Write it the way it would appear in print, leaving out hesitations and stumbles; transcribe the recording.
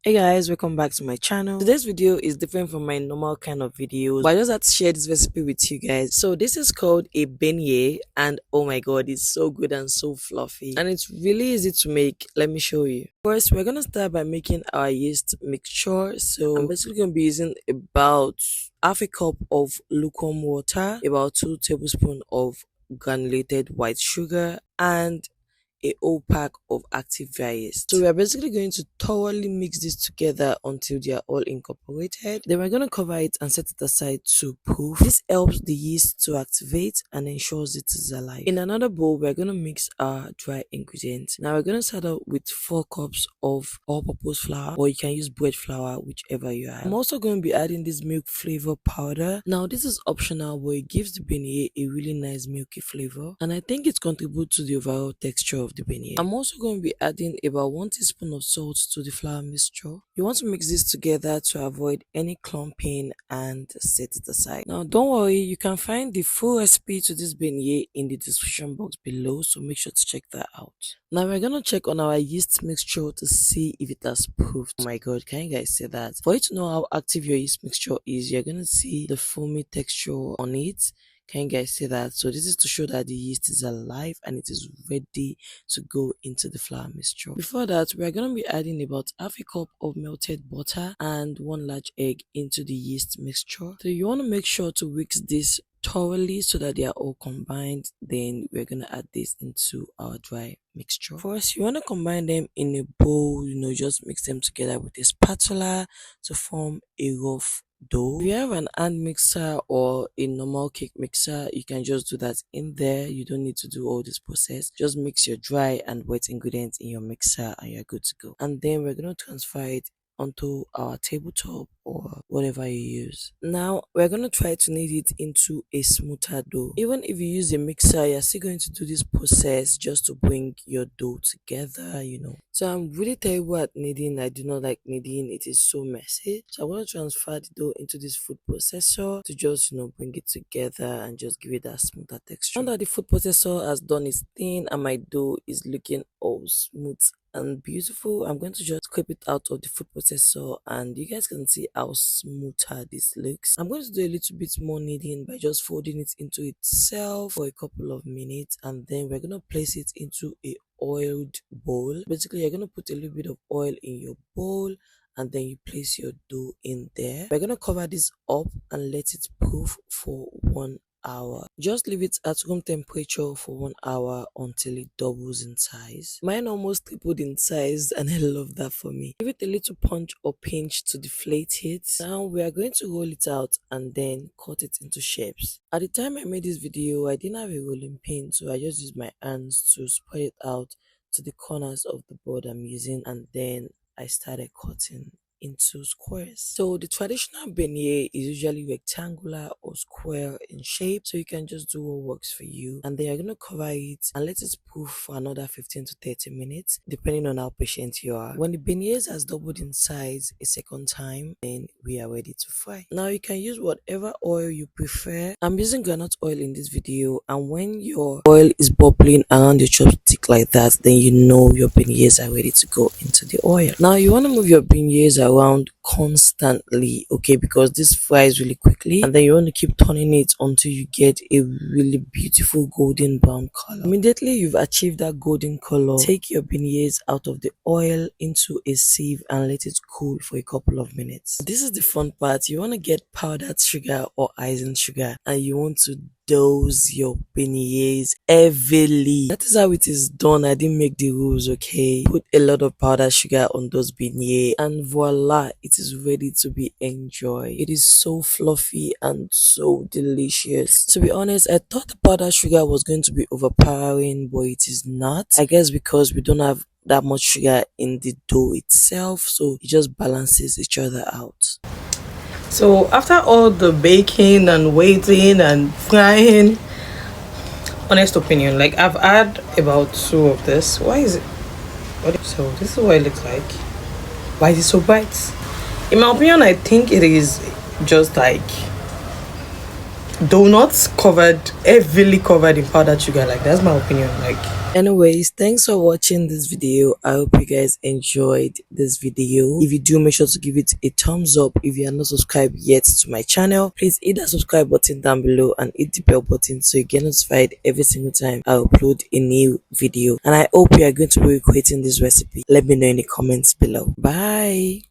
Hey guys, welcome back to my channel. Today's video is different from my normal kind of videos, but I just had to share this recipe with you guys. So this is called a beignet, and oh my god, it's so good and so fluffy, and it's really easy to make. Let me show you. First, we're gonna start by making our yeast mixture. So I'm basically gonna be using about half a cup of lukewarm water, about 2 tablespoons of granulated white sugar, and a whole pack of active dry yeast. So we are basically going to thoroughly mix this together until they are all incorporated. Then we're going to cover it and set it aside to proof. This helps the yeast to activate and ensures it is alive. In another bowl, we're going to mix our dry ingredients. Now we're going to start out with 4 cups of all-purpose flour, or you can use bread flour, whichever you have. I'm also going to be adding this milk flavor powder. Now this is optional, but it gives the beignet a really nice milky flavor, and I think it contributes to the overall texture of the beignet. I'm also going to be adding about 1 teaspoon of salt to the flour mixture. You want to mix this together to avoid any clumping and set it aside. Now don't worry, you can find the full recipe to this beignet in the description box below, so make sure to check that out. Now we're going to check on our yeast mixture to see if it has proofed. Oh my god, can you guys see that? For you to know how active your yeast mixture is, you're going to see the foamy texture on it. Can you guys see that? So this is to show that the yeast is alive and it is ready to go into the flour mixture. Before that, we are going to be adding about half a cup of melted butter and 1 large egg into the yeast mixture. So you want to make sure to whisk this thoroughly so that they are all combined. Then we're going to add this into our dry mixture. First, you want to combine them in a bowl, just mix them together with a spatula to form a rough dough. If you have an hand mixer or a normal cake mixer, you can just do that in there. You don't need to do all this process. Just mix your dry and wet ingredients in your mixer and you're good to go. And then we're going to transfer it onto our tabletop or whatever you use. Now we're going to try to knead it into a smoother dough. Even if you use a mixer, you're still going to do this process just to bring your dough together. So I'm really terrible at kneading. I do not like kneading. It is so messy. So I want to transfer the dough into this food processor to just bring it together and just give it that smoother texture. Now that the food processor has done its thing and my dough is looking all smooth and beautiful, I'm going to just scrape it out of the food processor and you guys can see how smoother this looks. I'm going to do a little bit more kneading by just folding it into itself for a couple of minutes, and then we're going to place it into a oiled bowl. Basically, you're going to put a little bit of oil in your bowl and then you place your dough in there. We're going to cover this up and let it proof for 1 hour. Just leave it at room temperature for 1 hour until it doubles in size. Mine almost tripled in size and I love that for me. Give it a little punch or pinch to deflate it. Now we are going to roll it out and then cut it into shapes. At the time I made this video, I didn't have a rolling pin, so I just used my hands to spread it out to the corners of the board I'm using, and then I started cutting into squares. So the traditional beignet is usually rectangular or square in shape, so you can just do what works for you. And then you're going to cover it and let it proof for another 15 to 30 minutes depending on how patient you are. When the beignet has doubled in size a second time, then we are ready to fry. Now you can use whatever oil you prefer. I'm using groundnut oil in this video, and when your oil is bubbling around your chopstick like that, then you know your beignets are ready to go into the oil. Now you want to move your beignets around constantly, okay, because this fries really quickly, and then you want to keep turning it until you get a really beautiful golden brown color. Immediately you've achieved that golden color, take your beignets out of the oil into a sieve and let it cool for a couple of minutes. This is the fun part. You want to get powdered sugar or icing sugar and you want to dose your beignets heavily. That is how it is done. I didn't make the rules, okay? Put a lot of powdered sugar on those beignets and voila, it is ready to be enjoyed. It is so fluffy and so delicious. To be honest, I thought the powdered sugar was going to be overpowering, but it is not. I guess because we don't have that much sugar in the dough itself, so it just balances each other out. So after all the baking and waiting and frying, honest opinion, like I've had about 2 of this. Why is it? So this is what it looks like. Why is it so bright? In my opinion, I think it is just like donuts heavily covered in powdered sugar. Like that's my opinion. Like Anyways, thanks for watching this video. I hope you guys enjoyed this video. If you do, make sure to give it a thumbs up. If you are not subscribed yet to my channel, please hit that subscribe button down below and hit the bell button so you get notified every single time I upload a new video. And I hope you are going to be recreating this recipe. Let me know in the comments below. Bye.